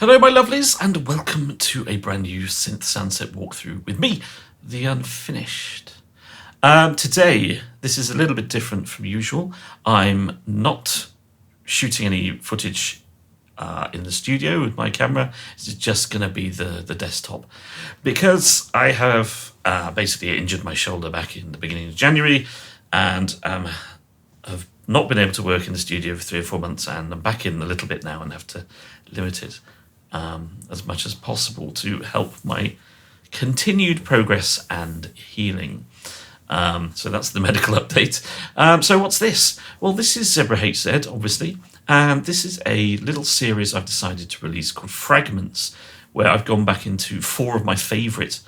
Hello my lovelies, and welcome to a brand new synth soundset walkthrough with me, The Unfinished. Today, this is a little bit different from usual. I'm not shooting any footage in the studio with my camera. This is just going to be the desktop. Because I have basically injured my shoulder back in the beginning of January, and have not been able to work in the studio for 3 or 4 months, and I'm back in a little bit now and have to limit it as much as possible to help my continued progress and healing. So that's the medical update. So what's this? Well, this is ZebraHZ, obviously, and this is a little series I've decided to release called Fragments, where I've gone back into 4 of my favourite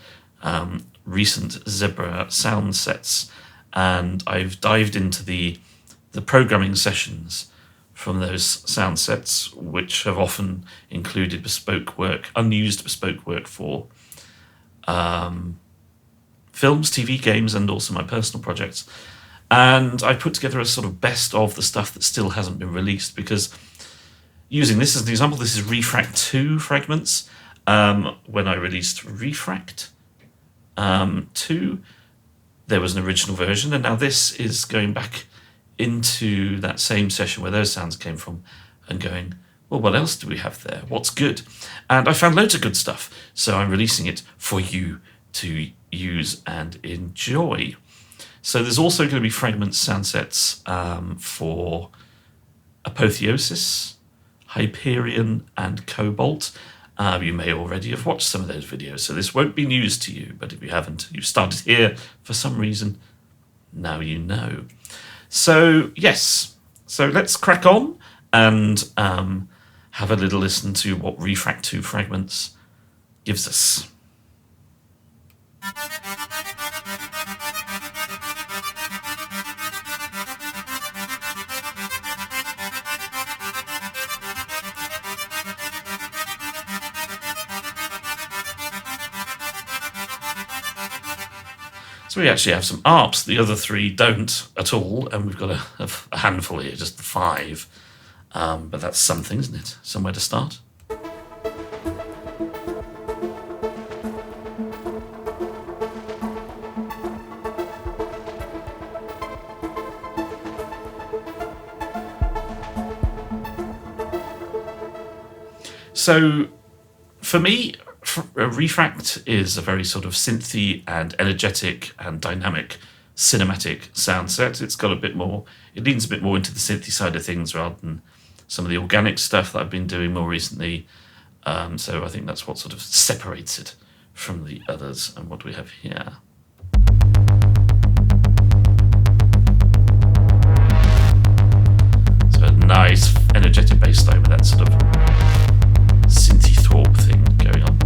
recent Zebra sound sets, and I've dived into the programming sessions from those sound sets, which have often included bespoke work, unused bespoke work for films, TV, games, and also my personal projects. And I put together a sort of best of the stuff that still hasn't been released, because using this as an example, this is Refrakt II Fragments. When I released Refrakt 2, there was an original version, and now this is going back into that same session where those sounds came from and going, well, what else do we have there? What's good? And I found loads of good stuff, so I'm releasing it for you to use and enjoy. So there's also going to be Fragments sound sets for Apotheosis, Hyperion, and Cobalt. You may already have watched some of those videos, so this won't be news to you, but if you haven't, you've started here for some reason, now you know. So, yes, so let's crack on and have a little listen to what Refrakt II Fragments gives us. So we actually have some Arps, the other 3 don't at all, and we've got a handful here, just 5. But that's something, isn't it? Somewhere to start. So for me, Refrakt is a very sort of synthy and energetic and dynamic cinematic sound set. It's got a bit more, it leans a bit more into the synthy side of things rather than some of the organic stuff that I've been doing more recently. So I think that's what sort of separates it from the others. And what do we have here? So a nice energetic bass line with that sort of synthy thwarp thing going on.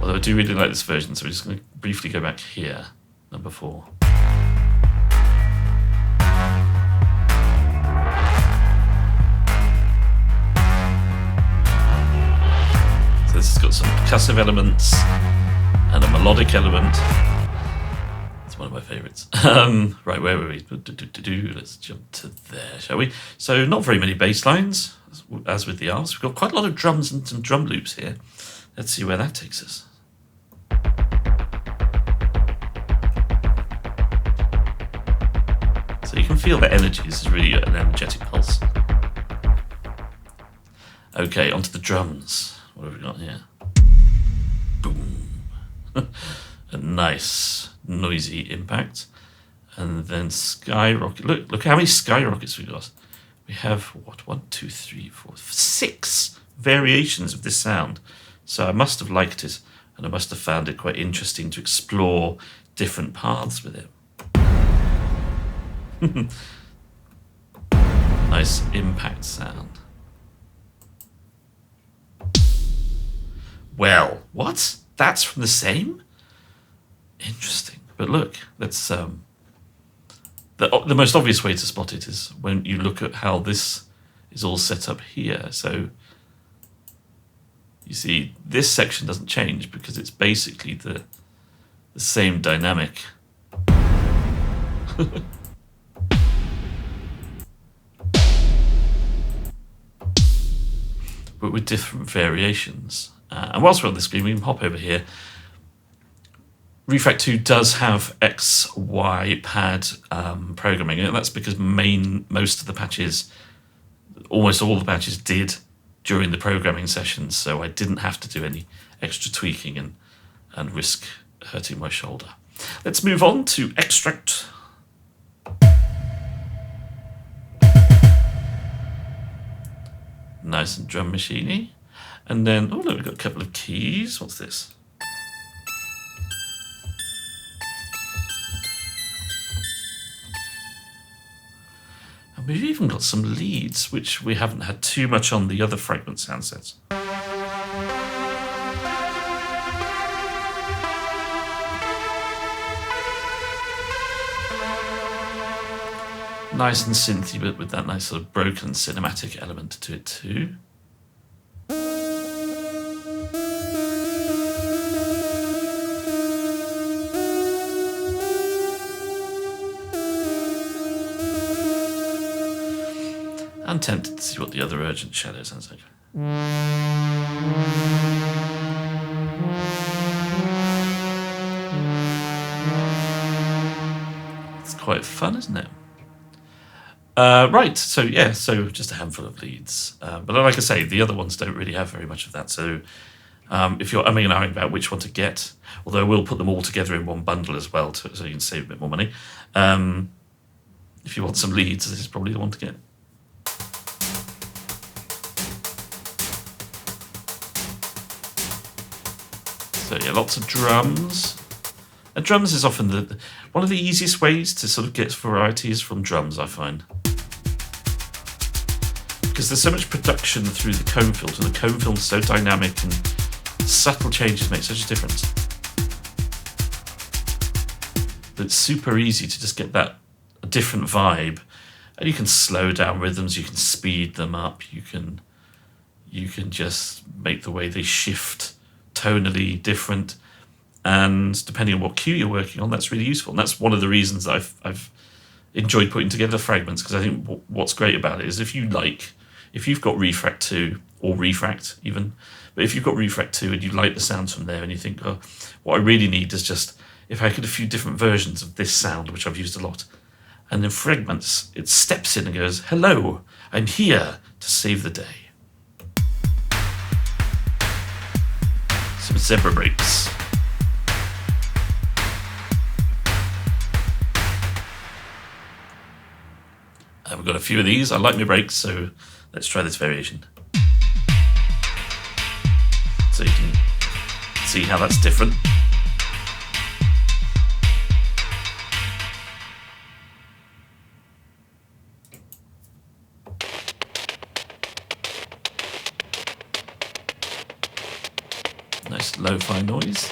Although I do really like this version, so we're just going to briefly go back here, number 4. So this has got some percussive elements and a melodic element. It's one of my favourites. Right, where were we? Let's jump to there, shall we? So not very many bass lines, as with the Arps. We've got quite a lot of drums and some drum loops here. Let's see where that takes us. So you can feel the energy. This is really an energetic pulse. Okay, onto the drums. What have we got here? Boom. A nice, noisy impact. And then skyrocket. Look how many skyrockets we got. We have, what, 1, 2, 3, 4, 6 variations of this sound. So I must have liked it, and I must have found it quite interesting to explore different paths with it. Nice impact sound. Well, what? That's from the same? Interesting. But look, that's the most obvious way to spot it is when you look at how this is all set up here. So you see, this section doesn't change because it's basically the same dynamic. but with different variations. And whilst we're on the screen, we can hop over here. Refrakt 2 does have XY pad programming, and that's because most of the patches, almost all the patches, did during the programming sessions, so I didn't have to do any extra tweaking and risk hurting my shoulder. Let's move on to extract. Nice and drum machiney. And then, oh look, we've got a couple of keys. What's this? And we've even got some leads, which we haven't had too much on the other Fragment sound sets. Nice and synthy, but with that nice sort of broken cinematic element to it too. I'm tempted to see what the other Urgent Shadow sounds like. It's quite fun, isn't it? Right, so yeah, so just a handful of leads. But like I say, the other ones don't really have very much of that. So if you're umming and ahhing about which one to get, although I will put them all together in one bundle as well, so you can save a bit more money. If you want some leads, this is probably the one to get. So yeah, lots of drums. And drums is often one of the easiest ways to sort of get varieties from drums, I find. Because there's so much production through the comb filter. The comb filter is so dynamic and subtle changes make such a difference. It's super easy to just get that a different vibe. And you can slow down rhythms, you can speed them up, you can just make the way they shift tonally different. And depending on what cue you're working on, that's really useful. And that's one of the reasons that I've enjoyed putting together Fragments, because I think what's great about it is if you've got Refrakt 2, or Refrakt even, but if you've got Refrakt 2 and you like the sounds from there and you think, oh, what I really need is just, if I could a few different versions of this sound, which I've used a lot, and in Fragments, it steps in and goes, hello, I'm here to save the day. Some zebra breaks. And we've got a few of these. I like my breaks, so let's try this variation. So you can see how that's different. Nice lo-fi noise.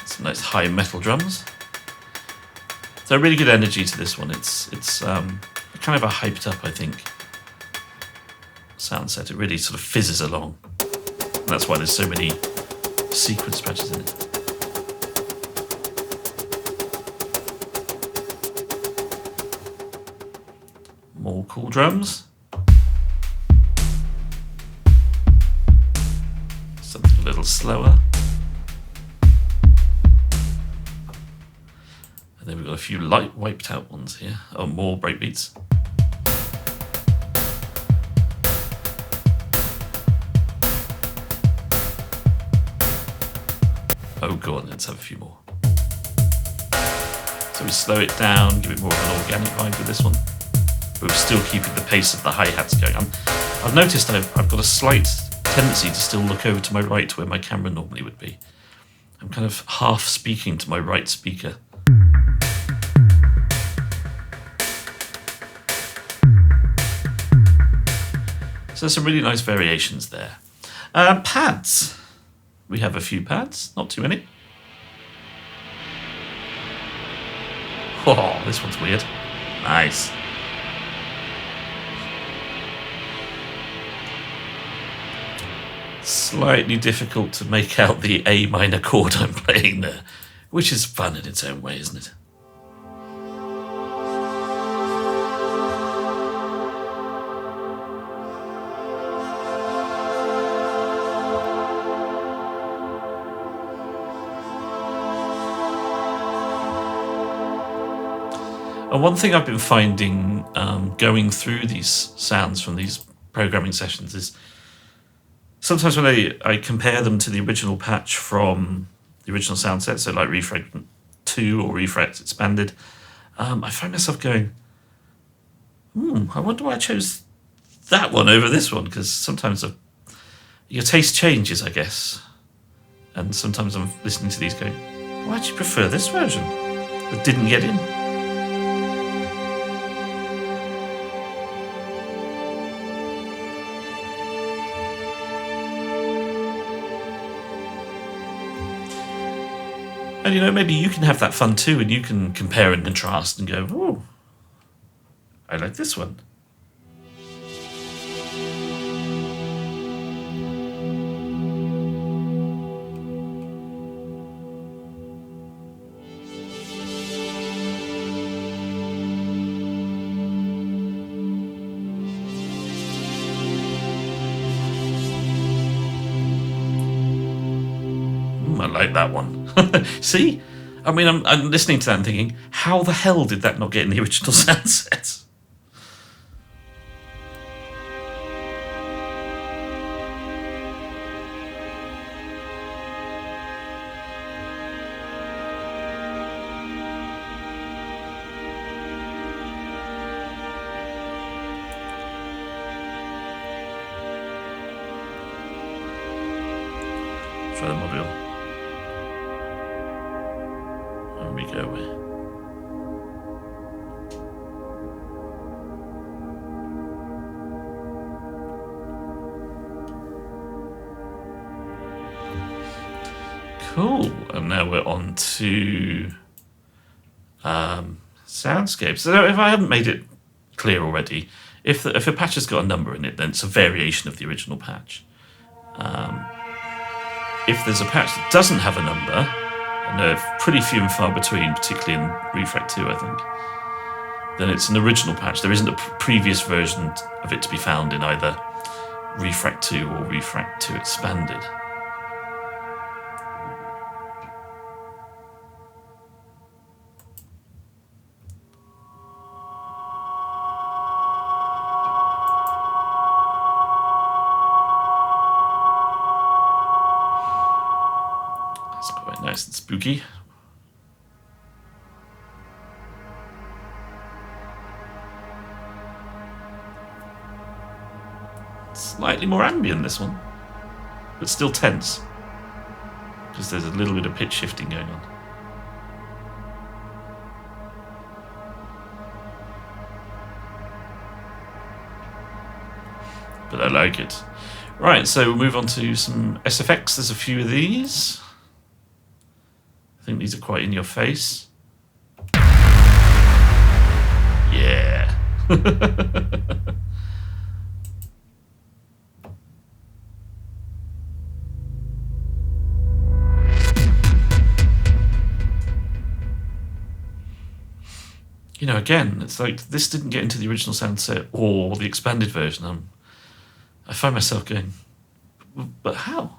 Some nice high metal drums. So really good energy to this one. It's kind of a hyped up, I think, sound set. It really sort of fizzes along. And that's why there's so many sequence patches in it. More cool drums. Something a little slower. And then we've got a few light wiped out ones here. Oh, more breakbeats. Oh, go on, let's have a few more. So we slow it down, give it more of an organic vibe with this one. But we're still keeping the pace of the hi-hats going. I've noticed I've got a slight tendency to still look over to my right where my camera normally would be. I'm kind of half speaking to my right speaker. So there's some really nice variations there. Pads. We have a few pads, not too many. Oh, this one's weird. Nice. Slightly difficult to make out the A minor chord I'm playing there, which is fun in its own way, isn't it? And one thing I've been finding going through these sounds from these programming sessions is sometimes when I compare them to the original patch from the original sound set, so like Refrakt 2 or Refrakt Expanded, I find myself going, I wonder why I chose that one over this one, because sometimes your taste changes, I guess. And sometimes I'm listening to these going, why do you prefer this version that didn't get in? And you know, maybe you can have that fun too, and you can compare and contrast and go, oh, I like this one. I like that one. See? I mean, I'm listening to that and thinking, how the hell did that not get in the original sound set? Try the module. There we go. Cool. And now we're on to soundscapes. So if I haven't made it clear already, if a patch has got a number in it, then it's a variation of the original patch. If there's a patch that doesn't have a number, and they're pretty few and far between, particularly in Refrakt 2, I think, then it's an original patch. There isn't a previous version of it to be found in either Refrakt 2 or Refrakt 2 Expanded. That's quite nice and spooky. Slightly more ambient, this one, but still tense, because there's a little bit of pitch shifting going on. But I like it. Right, so we'll move on to some SFX. There's a few of these. I think these are quite in your face. Yeah. You know, again, it's like this didn't get into the original sound set or the expanded version. I find myself going, but how?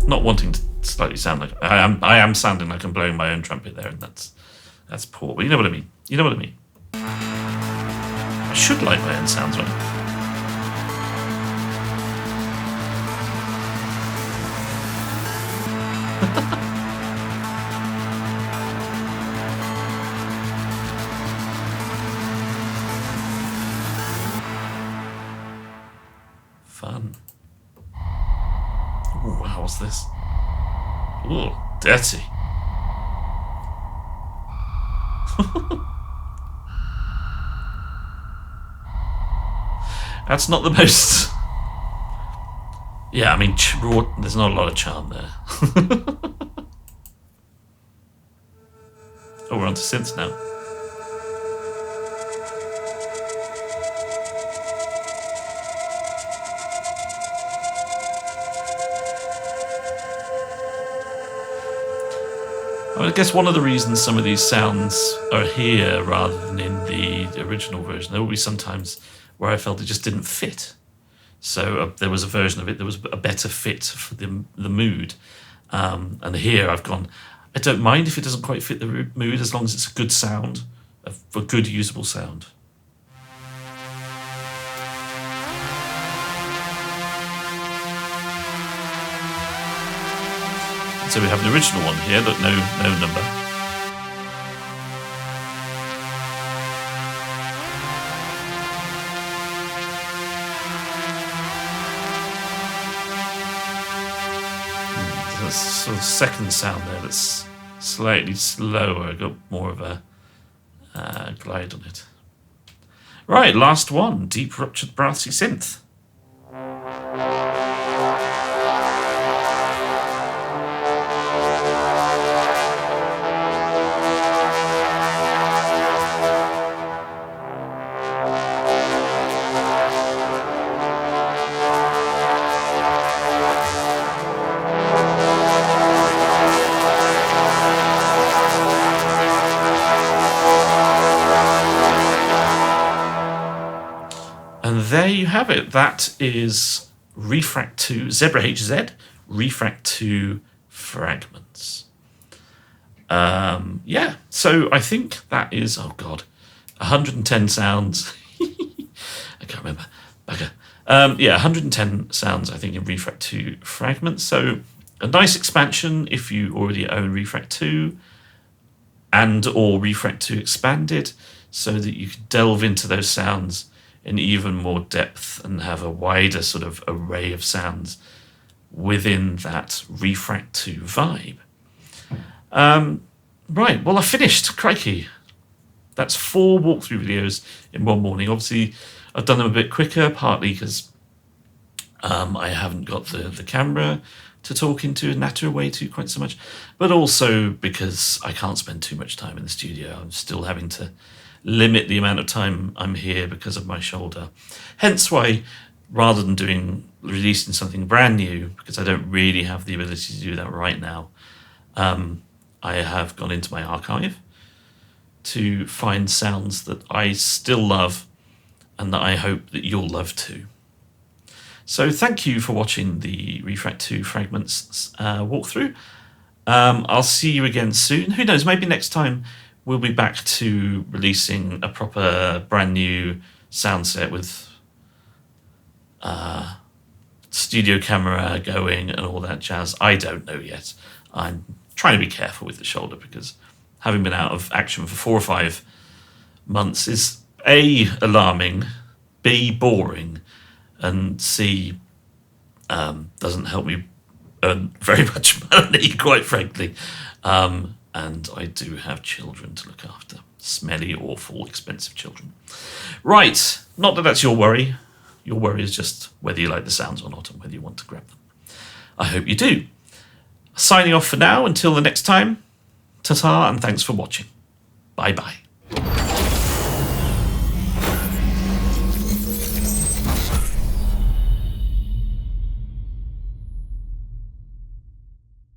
Not wanting to slightly sound like I am sounding like I'm blowing my own trumpet there, and that's poor. But you know what I mean. You know what I mean. I should like my own sounds, right? Fun. Ooh, wow, what's this? Ooh, dirty. That's not the most... Yeah, I mean, there's not a lot of charm there. Oh, we're on to synths now. I guess one of the reasons some of these sounds are here rather than in the original version, there will be sometimes where I felt it just didn't fit. So there was a version of it that was a better fit for the mood. And here I've gone, I don't mind if it doesn't quite fit the mood, as long as it's a good sound, a good usable sound. So we have an original one here, look, no number. There's a sort of second sound there that's slightly slower, got more of a glide on it. Right, last one, deep ruptured brassy synth. And there you have it. That is Refrakt II, ZebraHZ Refrakt II Fragments. Yeah, so I think that is, oh God, 110 sounds. I can't remember. Bugger. Yeah, 110 sounds, I think, in Refrakt II Fragments. So a nice expansion if you already own Refrakt II and or Refrakt II Expanded, so that you can delve into those sounds in even more depth and have a wider sort of array of sounds within that Refrakt II vibe. Right, well, I finished. Crikey. That's 4 walkthrough videos in one morning. Obviously, I've done them a bit quicker, partly because I haven't got the camera to talk into and natter away to quite so much, but also because I can't spend too much time in the studio. I'm still having to limit the amount of time I'm here because of my shoulder. Hence why, rather than releasing something brand new, because I don't really have the ability to do that right now, I have gone into my archive to find sounds that I still love and that I hope that you'll love too. So thank you for watching the Refrakt II Fragments walkthrough. I'll see you again soon. Who knows, maybe next time we'll be back to releasing a proper brand new sound set with studio camera going and all that jazz. I don't know yet. I'm trying to be careful with the shoulder because having been out of action for 4 or 5 months is A, alarming, B, boring, and C, doesn't help me earn very much money, quite frankly. And I do have children to look after. Smelly, awful, expensive children. Right, not that that's your worry. Your worry is just whether you like the sounds or not and whether you want to grab them. I hope you do. Signing off for now, until the next time. Ta-ta, and thanks for watching. Bye-bye.